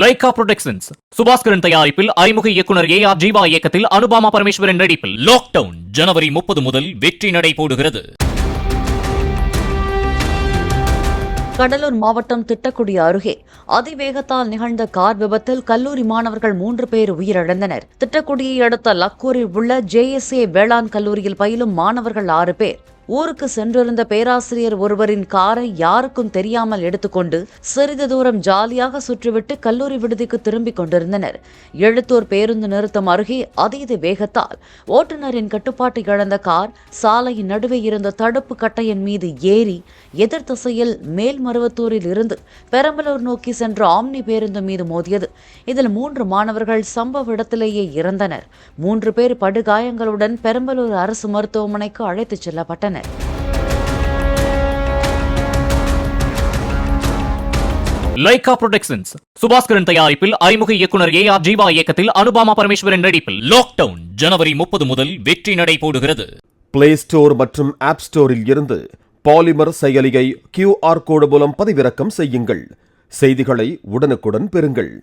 Lyca productions Subaskaran தயாரிப்பில் அறிமுக இயக்குனர் AR ஜீவா இயக்கத்தில் அனுபாமா பரமேஸ்வரன் நடிப்பில் லாக்டவுன் ஜனவரி 30 முதல் வெற்றி நடை போடுகிறது. கடலூர் மாவட்டம் திட்டக்குடி அருகே அதிவேகத்தால் நிகழ்ந்த கார் விபத்தில் கல்லூரி மாணவர்கள் 3 பேர் உயிரிழந்தனர். திட்டக்குடியை அடுத்த லக்கூரில் உள்ள JSA வேளாண் கல்லூரியில் பயிலும் மாணவர்கள் 6 பேர் ஊருக்கு சென்றிருந்த பேராசிரியர் ஒருவரின் காரை யாருக்கும் தெரியாமல் எடுத்துக்கொண்டு சிறிது தூரம் ஜாலியாக சுற்றிவிட்டு கல்லூரி விடுதிக்கு திரும்பிக் கொண்டிருந்தனர். எழுத்தூர் பேருந்து நிறுத்தம் அருகே அதீத வேகத்தால் ஓட்டுநரின் கட்டுப்பாட்டை இழந்த கார் சாலையின் நடுவே இருந்த தடுப்பு கட்டையின் மீது ஏறி எதிர் திசையில் மேல்மருவத்தூரில் இருந்து பெரம்பலூர் நோக்கி சென்ற ஆம்னி பேருந்து மீது மோதியது. இதில் 3 மாணவர்கள் சம்பவ இடத்திலேயே இறந்தனர். 3 பேர் படுகாயங்களுடன் பெரம்பலூர் அரசு மருத்துவமனைக்கு அழைத்துச் செல்லப்பட்டனர். லைகா புரொடக்ஷன்ஸ் சுபாஸ்கரன் தயாரிப்பில் அறிமுக இயக்குனர் AR ஜீவா இயக்கத்தில் அனுபாமா பரமேஸ்வரன் நடிப்பில் லாக்டவுன் ஜனவரி 30 முதல் வெற்றி நடை போடுகிறது. பிளே ஸ்டோர் மற்றும் ஆப் ஸ்டோரில் இருந்து பாலிமர் செயலியை QR கோடு மூலம் பதிவிறக்கம் செய்யுங்கள். செய்திகளை உடனுக்குடன் பெறுங்கள்.